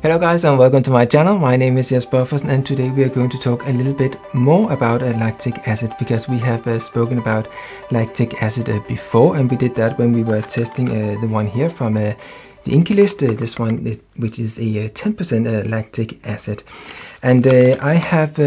Hello guys and welcome to my channel. My name is Jesper and today we are going to talk a little bit more about lactic acid, because we have spoken about lactic acid before, and we did that when we were testing the one here from the Inkey list, this one which is a 10% lactic acid. And I have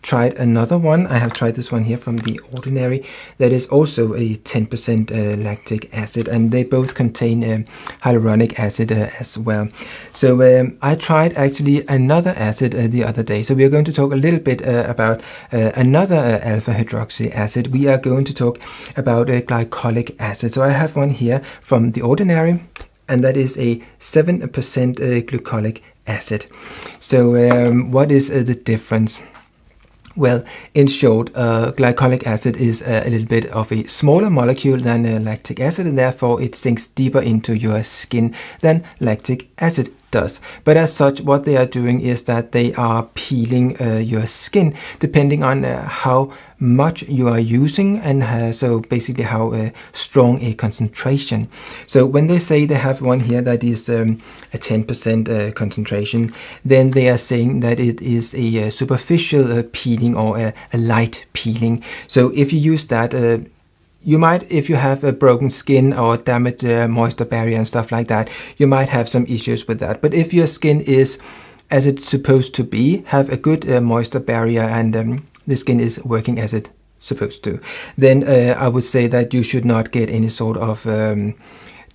tried another one. I have tried this one here from the Ordinary that is also a 10% lactic acid, and they both contain hyaluronic acid as well. So I tried actually another acid the other day. So we are going to talk a little bit about another alpha hydroxy acid. We are going to talk about glycolic acid. So I have one here from the Ordinary, and that is a 7% glycolic acid. So what is the difference? Well, in short, glycolic acid is a little bit of a smaller molecule than lactic acid, and therefore it sinks deeper into your skin than lactic acid does. But as such, what they are doing is that they are peeling your skin depending on how much you are using, and so basically how strong a concentration. So when they say they have one here that is a 10% concentration, then they are saying that it is a superficial peeling, or a light peeling. So if you use that, you might, if you have a broken skin or damaged moisture barrier and stuff like that, you might have some issues with that. But if your skin is as it's supposed to be, have a good moisture barrier, and the skin is working as it's supposed to, then I would say that you should not get any sort of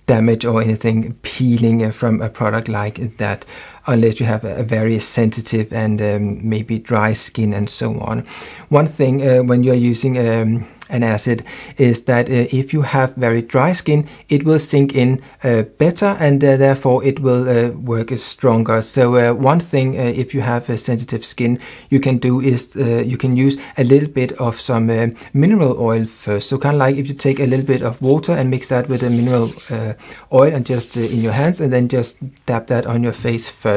damage or anything peeling from a product like that, unless you have a very sensitive and maybe dry skin and so on. One thing when you are using an acid is that if you have very dry skin, it will sink in better, and therefore it will work stronger. So one thing, if you have a sensitive skin, you can do is you can use a little bit of some mineral oil first. So kind of like if you take a little bit of water and mix that with a mineral oil, and just in your hands, and then just dab that on your face first.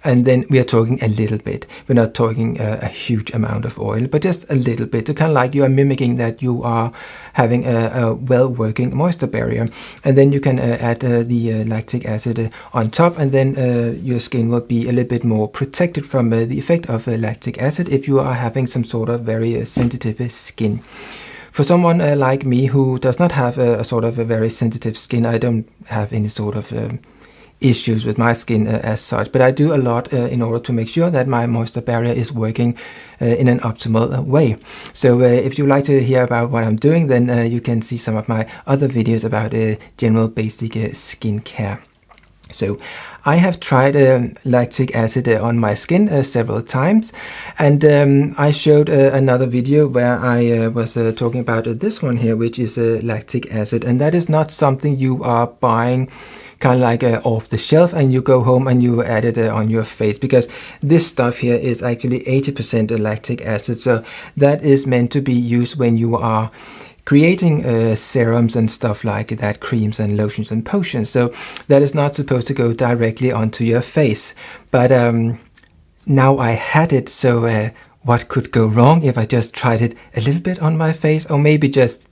And then we are talking a little bit. We're not talking a huge amount of oil, but just a little bit, to kind of like you are mimicking that you are having a well-working moisture barrier. And then you can add the lactic acid on top, and then your skin will be a little bit more protected from the effect of lactic acid if you are having some sort of very sensitive skin. For someone like me who does not have a sort of a very sensitive skin, I don't have any sort of issues with my skin as such, but I do a lot in order to make sure that my moisture barrier is working in an optimal way. So if you like to hear about what I'm doing, then you can see some of my other videos about general basic skin care. So I have tried lactic acid on my skin several times, and I showed another video where I was talking about this one here, which is lactic acid, and that is not something you are buying kind of like off the shelf and you go home and you add it on your face, because this stuff here is actually 80% lactic acid. So that is meant to be used when you are creating serums and stuff like that, creams and lotions and potions. So that is not supposed to go directly onto your face. But now I had it, so what could go wrong if I just tried it a little bit on my face, or maybe just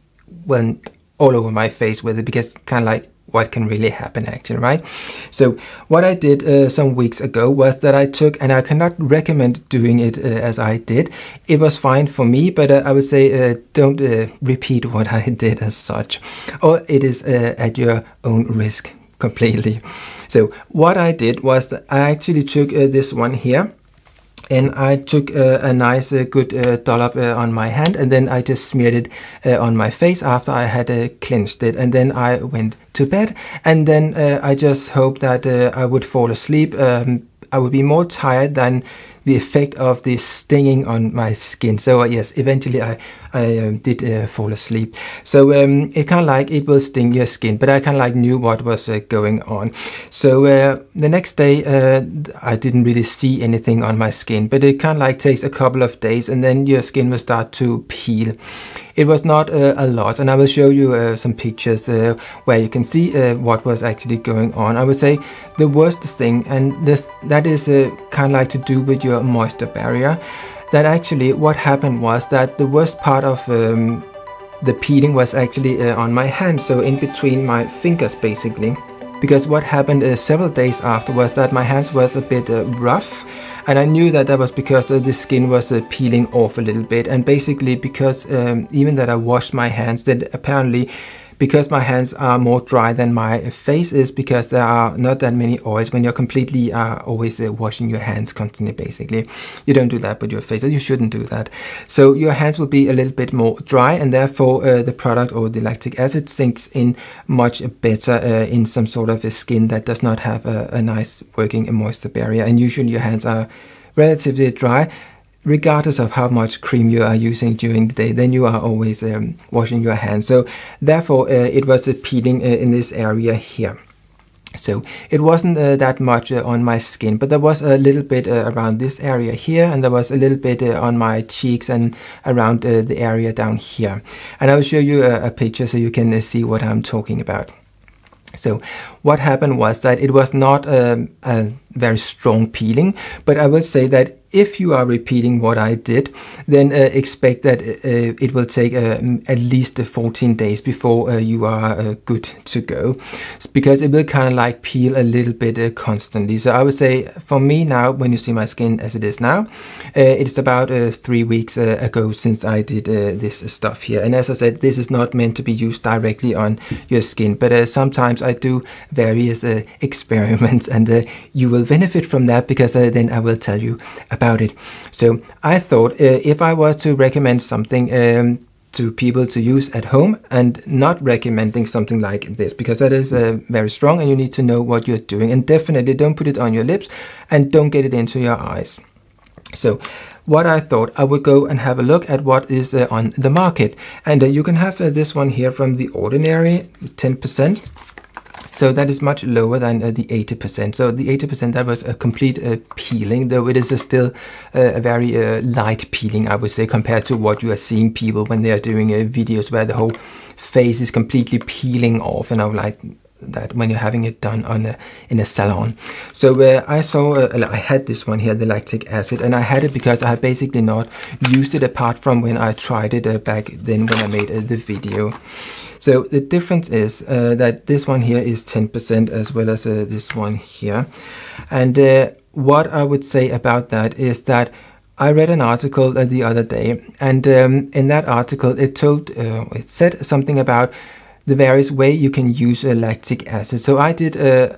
went all over my face with it, because kind of like what can really happen actually, right? So what I did some weeks ago was that I took, and I cannot recommend doing it as I did. It was fine for me, but I would say don't repeat what I did as such, or it is at your own risk completely. So what I did was that I actually took this one here, and I took a nice good dollop on my hand, and then I just smeared it on my face after I had cleansed it, and then I went to bed, and then I just hoped that I would fall asleep. I would be more tired than the effect of the stinging on my skin. So yes, eventually I did fall asleep. So it kind of like it will sting your skin, but I kind of like knew what was going on. So the next day I didn't really see anything on my skin, but it kind of like takes a couple of days, and then your skin will start to peel. It was not a lot, and I will show you some pictures where you can see what was actually going on. I would say the worst thing, and that is kind of like to do with your moisture barrier, that actually what happened was that the worst part of the peeling was actually on my hand, so in between my fingers basically. because what happened several days after was that my hands was a bit rough, and I knew that was because the skin was peeling off a little bit. And basically because even that I washed my hands, then apparently because my hands are more dry than my face is, because there are not that many oils when you're completely always washing your hands constantly. Basically, you don't do that with your face, you shouldn't do that. So your hands will be a little bit more dry, and therefore the product or the lactic acid sinks in much better in some sort of a skin that does not have a nice working moisture barrier. And usually your hands are relatively dry, regardless of how much cream you are using during the day, then you are always washing your hands. So therefore it was peeling in this area here. So it wasn't that much on my skin, but there was a little bit around this area here, and there was a little bit on my cheeks and around the area down here. And I will show you a picture so you can see what I'm talking about. So what happened was that it was not a very strong peeling, but I will say that if you are repeating what I did, then expect that it will take at least 14 days before you are good to go, because it will kind of like peel a little bit constantly. So I would say for me now, when you see my skin as it is now, it's about 3 weeks ago since I did this stuff here. And as I said, this is not meant to be used directly on your skin, but sometimes I do various experiments, and you will benefit from that, because then I will tell you about it. So I thought if I was to recommend something to people to use at home, and not recommending something like this, because that is very strong and you need to know what you're doing, and definitely don't put it on your lips and don't get it into your eyes. So what I thought, I would go and have a look at what is on the market, and you can have this one here from The Ordinary, 10%. So that is much lower than the 80%. So the 80%, that was a complete peeling, though it is still a very light peeling, I would say, compared to what you are seeing people when they are doing videos where the whole face is completely peeling off, and I would like that when you're having it done on in a salon. So I saw, I had this one here, the lactic acid, and I had it because I had basically not used it apart from when I tried it back then when I made the video. So the difference is that this one here is 10% as well as this one here. And what I would say about that is that I read an article the other day, and in that article it said something about the various way you can use lactic acid. So I did a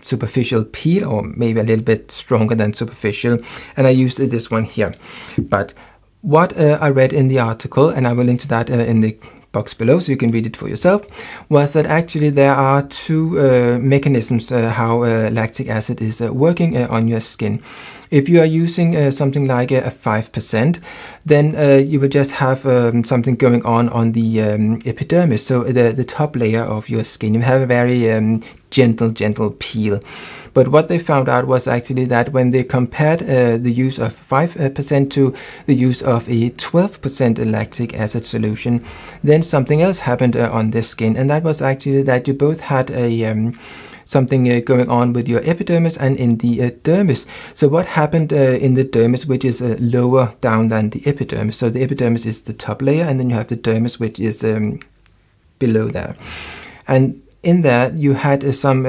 superficial peel, or maybe a little bit stronger than superficial, and I used this one here. But what I read in the article, and I will link to that in the box below so you can read it for yourself, was that actually there are two mechanisms how lactic acid is working on your skin. If you are using something like a 5%, then you will just have something going on the epidermis, so the top layer of your skin. You have a very gentle peel. But what they found out was actually that when they compared the use of 5% to the use of a 12% lactic acid solution, then something else happened on the skin, and that was actually that you both had a something going on with your epidermis and in the dermis. So what happened in the dermis, which is lower down than the epidermis? So the epidermis is the top layer, and then you have the dermis, which is below there. And in there you had some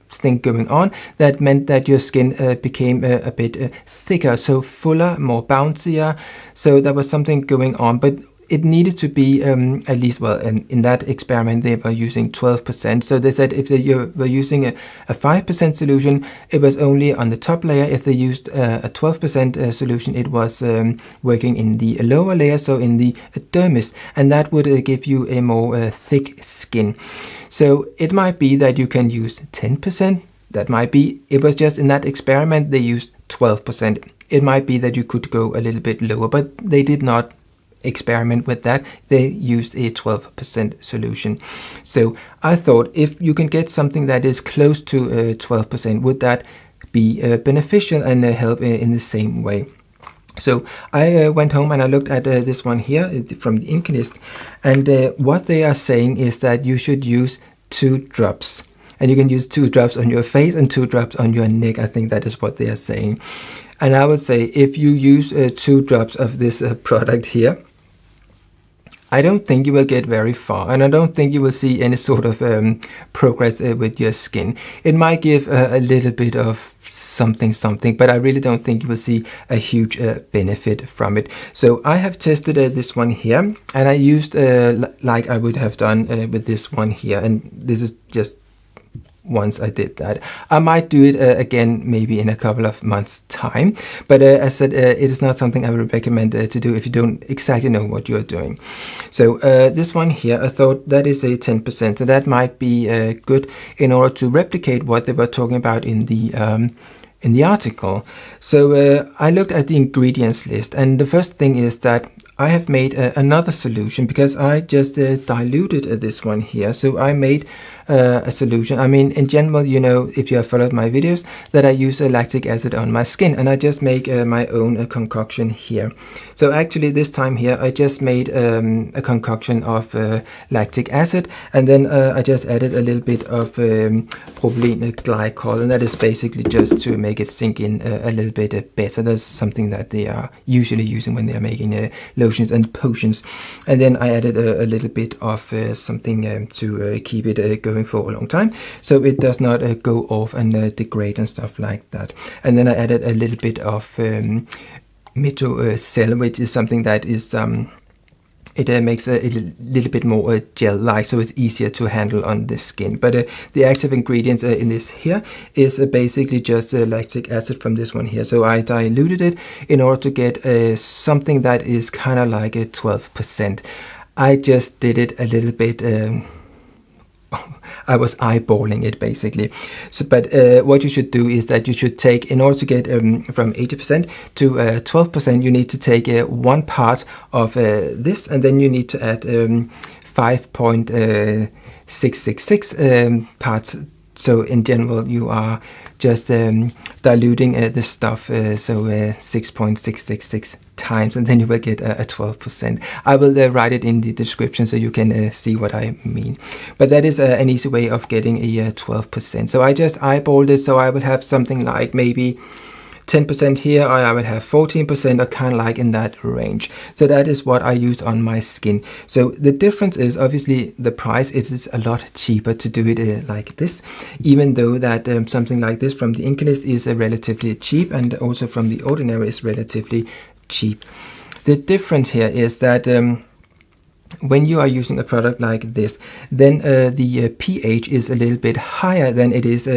thing going on that meant that your skin became a bit thicker, so fuller, more bouncier. So there was something going on, but it needed to be at least, well, in that experiment they were using 12%. So they said if you were using a 5% solution, it was only on the top layer. If they used a 12% solution, it was working in the lower layer, so in the dermis, and that would give you a more thick skin. So it might be that you can use 10%. That might be, it was just in that experiment they used 12%. It might be that you could go a little bit lower, but they did not experiment with that. They used a 12% solution. So I thought if you can get something that is close to 12%, would that be beneficial and help in the same way? So I went home and I looked at this one here from the Inkey, and what they are saying is that you should use 2 drops. And you can use 2 drops on your face and 2 drops on your neck. I think that is what they are saying. And I would say if you use 2 drops of this product here, I don't think you will get very far, and I don't think you will see any sort of progress with your skin. It might give a little bit of something, but I really don't think you will see a huge benefit from it. So I have tested this one here, and I used like I would have done with this one here, and this is just once I did that. I might do it again maybe in a couple of months time, but as I said, it is not something I would recommend to do if you don't exactly know what you're doing. So this one here, I thought that is a 10%, so that might be good in order to replicate what they were talking about in the article. So I looked at the ingredients list, and the first thing is that I have made another solution because I just diluted this one here. So I made a solution. I mean, in general, you know, if you have followed my videos, that I use lactic acid on my skin, and I just make my own concoction here. So actually this time here, I just made a concoction of lactic acid, and then I just added a little bit of propylene glycol, and that is basically just to make it sink in a little bit better. That's something that they are usually using when they are making lotions and potions. And then I added a little bit of something to keep it going for a long time, so it does not go off and degrade and stuff like that. And then I added a little bit of metocell, which is something that is it makes a little bit more gel-like, so it's easier to handle on the skin. But the active ingredients in this here is basically just lactic acid from this one here. So I diluted it in order to get something that is kind of like a 12%. I just did it a little bit I was eyeballing it basically. So, but what you should do is that you should take, in order to get from 80% to 12%, you need to take one part of this, and then you need to add 5.666 parts. So in general, you are just diluting the stuff, so 6.666 times, and then you will get a 12%. I will write it in the description so you can see what I mean. But that is an easy way of getting a 12%. So I just eyeballed it, so I would have something like maybe 10% here, or I would have 14%, or kind of like in that range. So that is what I use on my skin. So the difference is obviously the price. It is a lot cheaper to do it like this, even though that something like this from the Inkey list is relatively cheap, and also from the Ordinary is relatively cheap. The difference here is that when you are using a product like this, then the pH is a little bit higher than it is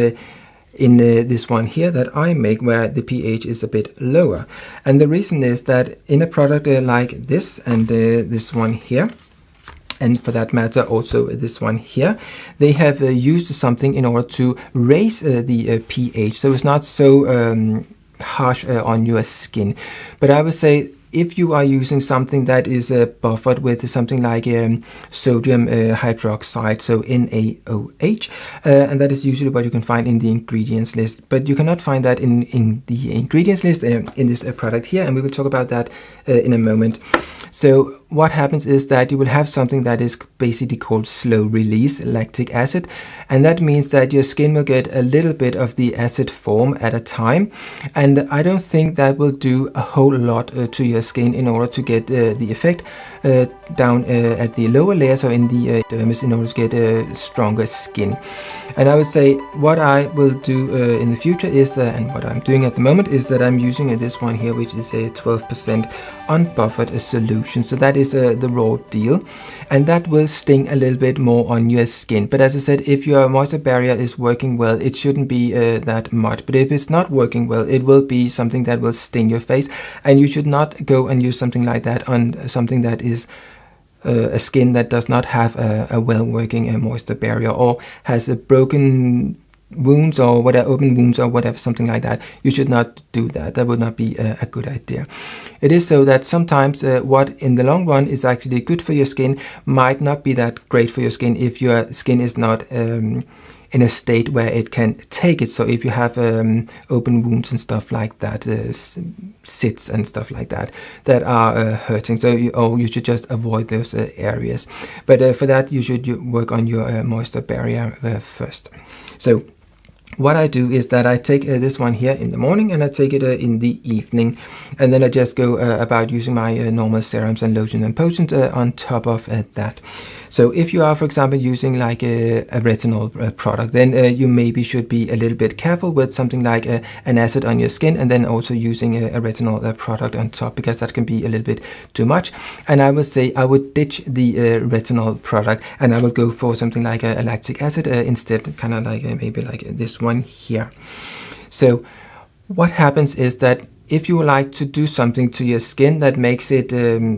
in this one here that I make, where the pH is a bit lower. And the reason is that in a product like this and this one here, and for that matter also this one here, they have used something in order to raise the pH, so it's not so harsh on your skin. But I would say if you are using something that is buffered with something like sodium hydroxide, so NaOH, and that is usually what you can find in the ingredients list, but you cannot find that in the ingredients list in this product here, and we will talk about that in a moment. So what happens is that you will have something that is basically called slow release lactic acid, and that means that your skin will get a little bit of the acid form at a time, and I don't think that will do a whole lot to your skin in order to get the effect down at the lower layers or in the dermis in order to get a stronger skin. And I would say what I will do in the future is, and what I'm doing at the moment, is that I'm using this one here, which is a 12% unbuffered solution. So that is the raw deal, and that will sting a little bit more on your skin. But as I said, if your moisture barrier is working well, it shouldn't be that much. But if it's not working well, it will be something that will sting your face, and you should not go and use something like that on something that is a skin that does not have a well-working moisture barrier, or has a broken wounds or whatever, open wounds or whatever, something like that. You should not do that. That would not be a good idea. It is so that sometimes what in the long run is actually good for your skin might not be that great for your skin if your skin is not in a state where it can take it. So if you have open wounds and stuff like that, sits and stuff like that, that are hurting, so you should just avoid those areas. But for that, you should work on your moisture barrier first. So what I do is that I take this one here in the morning and I take it in the evening, and then I just go about using my normal serums and lotion and potions on top of that. So if you are, for example, using like a retinol product, then you maybe should be a little bit careful with something like an acid on your skin, and then also using a retinol product on top, because that can be a little bit too much. And I would say I would ditch the retinol product, and I would go for something like a lactic acid instead, kind of like maybe like this one here. So what happens is that if you would like to do something to your skin that makes it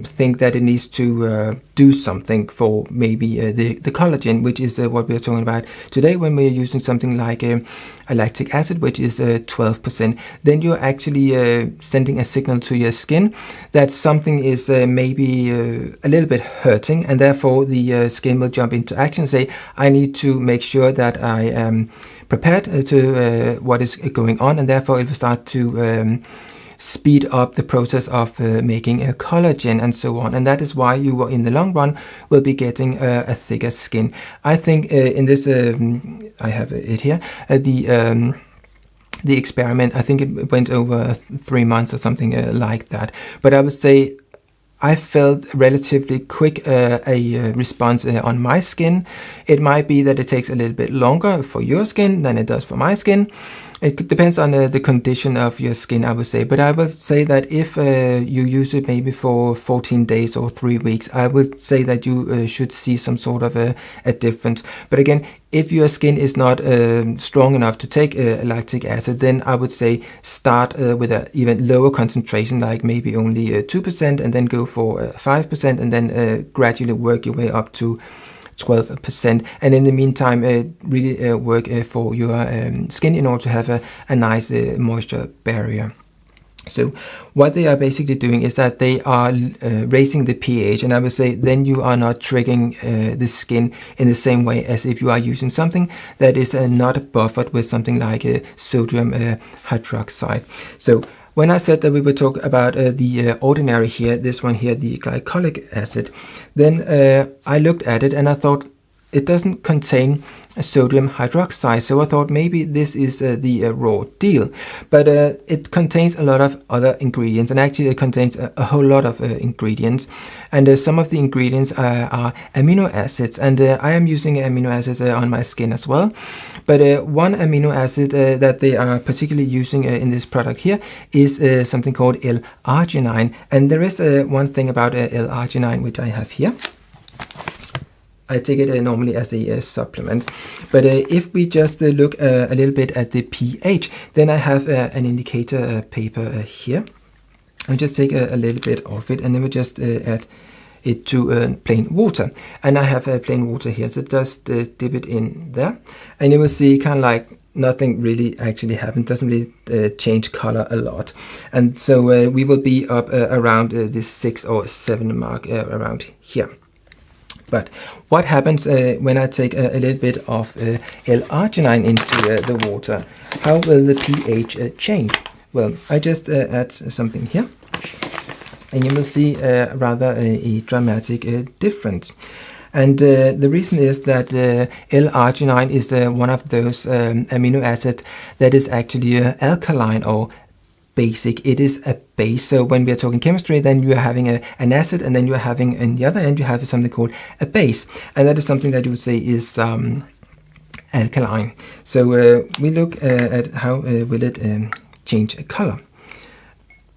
think that it needs to do something for maybe the collagen, which is what we're talking about today when we're using something like a lactic acid, which is 12%, then you're actually sending a signal to your skin that something is maybe a little bit hurting, and therefore the skin will jump into action and say, I need to make sure that I am prepared to what is going on, and therefore it will start to speed up the process of making a collagen and so on. And that is why you in the long run will be getting a thicker skin. I think in this, I have it here, the experiment, I think it went over 3 months or something like that. But I would say I felt relatively quick a response on my skin. It might be that it takes a little bit longer for your skin than it does for my skin. It depends on the condition of your skin, I would say. But I would say that if you use it maybe for 14 days or 3 weeks, I would say that you should see some sort of a difference. But again, if your skin is not strong enough to take lactic acid, then I would say start with an even lower concentration, like maybe only 2%, and then go for 5%, and then gradually work your way up to 12%. And in the meantime, really work for your skin in order to have a nice moisture barrier. So what they are basically doing is that they are raising the pH, and I would say then you are not triggering the skin in the same way as if you are using something that is not buffered with something like sodium hydroxide. So when I said that we would talk about the ordinary here, this one here, the glycolic acid, then I looked at it and I thought it doesn't contain sodium hydroxide, so I thought maybe this is the raw deal. But it contains a lot of other ingredients, and actually it contains a whole lot of ingredients. And some of the ingredients are amino acids, and I am using amino acids on my skin as well. But one amino acid that they are particularly using in this product here is something called L-arginine. And there is one thing about L-arginine which I have here. I take it normally as a supplement. But if we just look a little bit at the pH, then I have an indicator paper here. I'll just take a little bit of it, and then we just add it to plain water. And I have plain water here, so just dip it in there. And you will see kind of like nothing really actually happens, doesn't really change color a lot. And so we will be up around this 6 or 7 mark around here. But what happens when I take a little bit of L-arginine into the water? How will the pH change? Well, I just add something here, and you will see rather a dramatic difference. And the reason is that L-arginine is one of those amino acids that is actually alkaline or basic. It is a base. So when we are talking chemistry, then you are having an acid, and then you are having, on the other end, you have something called a base, and that is something that you would say is alkaline. So we look at how will it change color.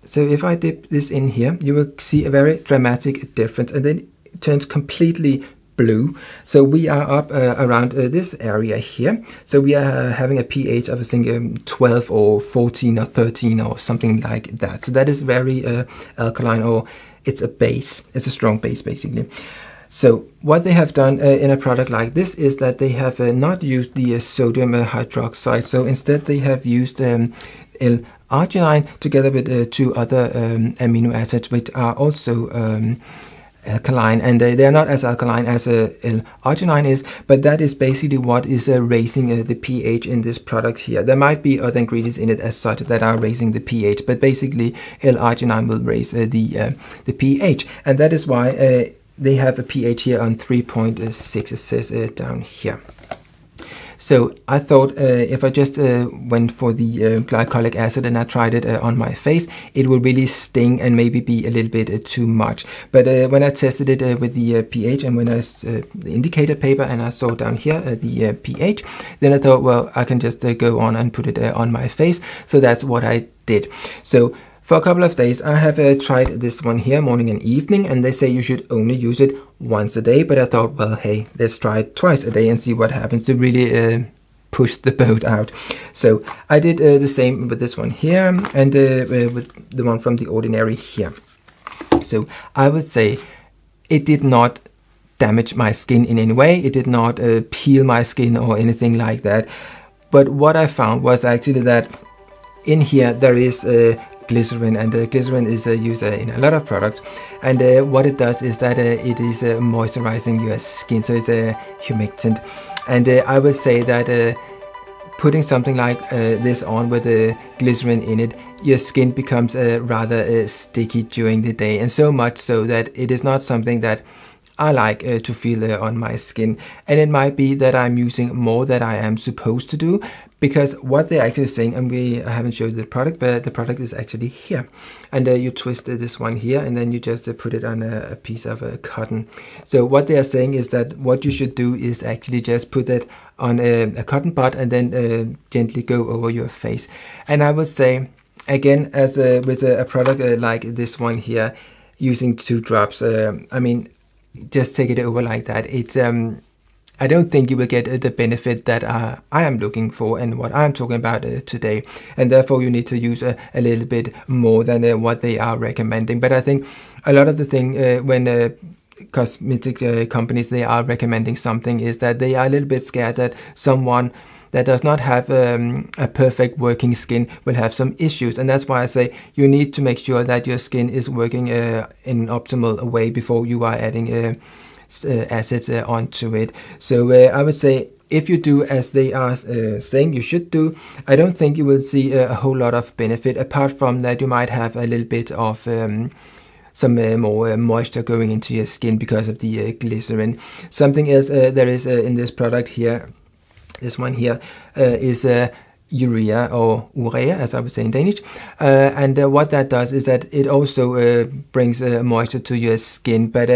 So if I dip this in here, you will see a very dramatic difference, and then it turns completely blue. So we are up around this area here. So we are having a pH of I think 12 or 14 or 13 or something like that. So that is very alkaline, or it's a base. It's a strong base basically. So what they have done in a product like this is that they have not used the sodium hydroxide. So instead they have used L-arginine together with 2 other amino acids, which are also alkaline, and they are not as alkaline as L-arginine is, but that is basically what is raising the pH in this product here. There might be other ingredients in it as such that are raising the pH, but basically L-arginine will raise the pH, and that is why they have a pH here on 3.6, it says down here. So I thought if I just went for the glycolic acid and I tried it on my face, it would really sting and maybe be a little bit too much. But when I tested it with the pH, and when I the indicator paper, and I saw down here the pH, then I thought, well, I can just go on and put it on my face. So that's what I did. So for a couple of days, I have tried this one here, morning and evening, and they say you should only use it once a day. But I thought, well, hey, let's try it twice a day and see what happens to really push the boat out. So I did the same with this one here, and with the one from The Ordinary here. So I would say it did not damage my skin in any way. It did not peel my skin or anything like that. But what I found was actually that in here there is glycerin, and glycerin is used in a lot of products, and what it does is that it is moisturizing your skin, so it's a humectant. And I would say that putting something like this on with glycerin in it, your skin becomes rather sticky during the day, and so much so that it is not something that I like to feel on my skin. And it might be that I'm using more than I am supposed to do, because what they're actually saying, and I haven't showed the product, but the product is actually here. And you twist this one here, and then you just put it on a piece of cotton. So what they are saying is that what you should do is actually just put it on a cotton bud and then gently go over your face. And I would say, again, as with a product like this one here, using 2 drops, I mean, just take it over like that. It's I don't think you will get the benefit that I am looking for and what I'm talking about today, and therefore you need to use a little bit more than what they are recommending. But I think a lot of the thing when cosmetic companies, they are recommending something, is that they are a little bit scared that someone that does not have a perfect working skin will have some issues. And that's why I say you need to make sure that your skin is working in an optimal way before you are adding acids onto it. So I would say, if you do as they are saying you should do, I don't think you will see a whole lot of benefit, apart from that you might have a little bit of some more moisture going into your skin because of the glycerin. Something else there is in this product here, this one here, is urea, or urea as I would say in Danish, and what that does is that it also brings moisture to your skin. But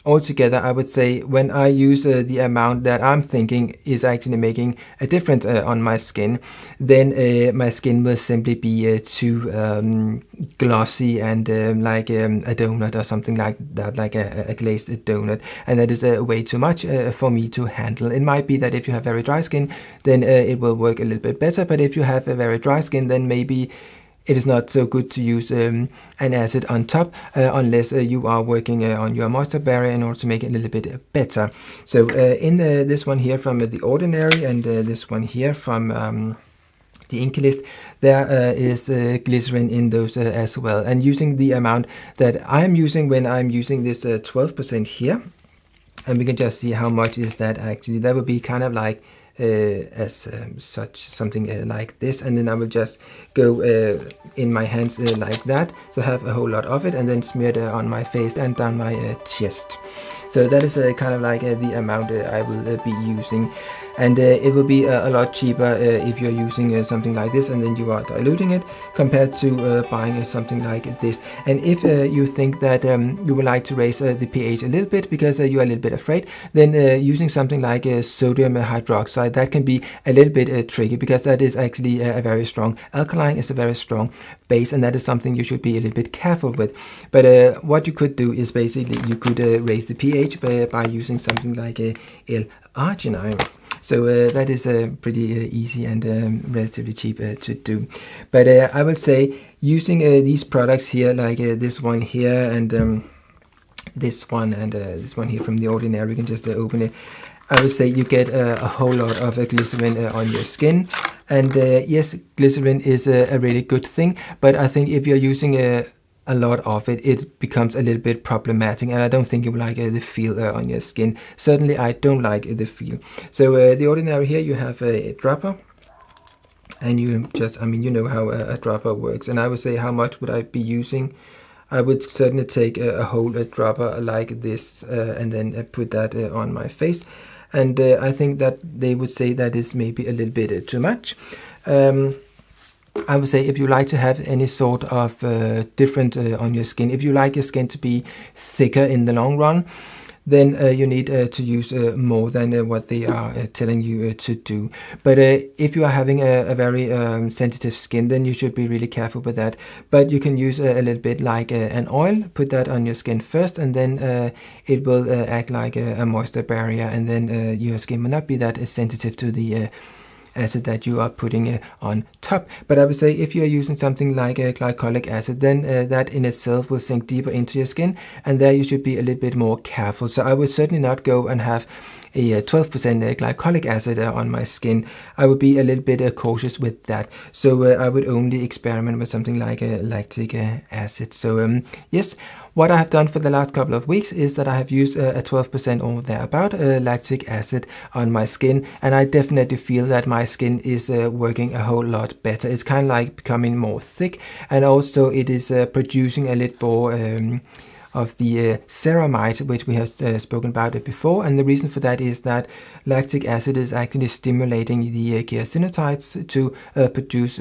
altogether, I would say when I use the amount that I'm thinking is actually making a difference on my skin, then my skin will simply be too glossy and like a donut or something like that, like a glazed donut, and that is way too much for me to handle. It might be that if you have very dry skin, then it will work a little bit better, but if you have a very dry skin, then maybe it is not so good to use an acid on top unless you are working on your moisture barrier in order to make it a little bit better. So in this one here from The Ordinary, and this one here from the Inkey list, there is glycerin in those as well. And using the amount that I'm using when I'm using this 12% here, and we can just see how much is that actually. That would be kind of like as such, something like this, and then I will just go in my hands like that, so have a whole lot of it, and then smear it on my face and down my chest. So that is kind of like the amount I will be using. And it will be a lot cheaper if you're using something like this and then you are diluting it, compared to buying something like this. And if you think that you would like to raise the pH a little bit because you are a little bit afraid, then using something like sodium hydroxide, that can be a little bit tricky, because that is actually a very strong alkaline, it's a very strong base, and that is something you should be a little bit careful with. But what you could do is basically you could raise the pH by using something like L-arginine. So that is pretty easy and relatively cheap to do. But I would say using these products here, like this one here, and this one, and this one here from The Ordinary, you can just open it. I would say you get a whole lot of glycerin on your skin. And yes, glycerin is a really good thing, but I think if you're using a lot of it, it becomes a little bit problematic, and I don't think you will like the feel on your skin. Certainly I don't like the feel. So The Ordinary here, you have a dropper, and you just, I mean, you know how a dropper works. And I would say, how much would I be using? I would certainly take a whole dropper like this and then put that on my face. and I think that they would say that is maybe a little bit too much. I would say if you like to have any sort of different on your skin, if you like your skin to be thicker in the long run, then you need to use more than what they are telling you to do. But if you are having a very sensitive skin, then you should be really careful with that. But you can use a little bit like an oil, put that on your skin first, and then it will act like a moisture barrier, and then your skin will not be that sensitive to the acid that you are putting on top. But I would say if you are using something like a glycolic acid, then that in itself will sink deeper into your skin, and there you should be a little bit more careful. So I would certainly not go and have a 12% glycolic acid on my skin. I would be a little bit cautious with that. So I would only experiment with something like lactic acid. So yes, what I have done for the last couple of weeks is that I have used a 12% or thereabout lactic acid on my skin, and I definitely feel that my skin is working a whole lot better. It's kind of like becoming more thick, and also it is producing a little more of the ceramide, which we have spoken about before. And the reason for that is that lactic acid is actually stimulating the keratinocytes to produce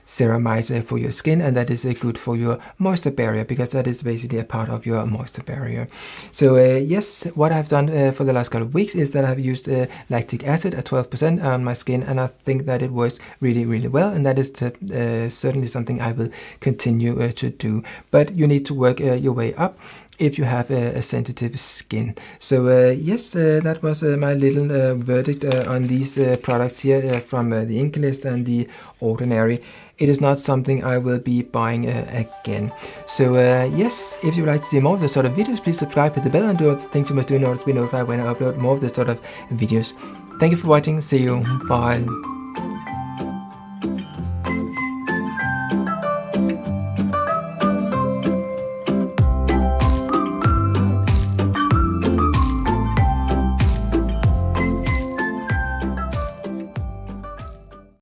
ceramide for your skin, and that is good for your moisture barrier, because that is basically a part of your moisture barrier. So yes, what I've done for the last couple of weeks is that I've used lactic acid at 12% on my skin, and I think that it works really, really well, and that is certainly something I will continue to do. But you need to work your way up if you have a sensitive skin. So yes, that was my little verdict on these products here from the Inkey list and the Ordinary. It is not something I will be buying again. So yes, if you would like to see more of this sort of videos, please subscribe, hit the bell, and do all the things you must do in order to be notified when I upload more of this sort of videos. Thank you for watching. See you. Bye.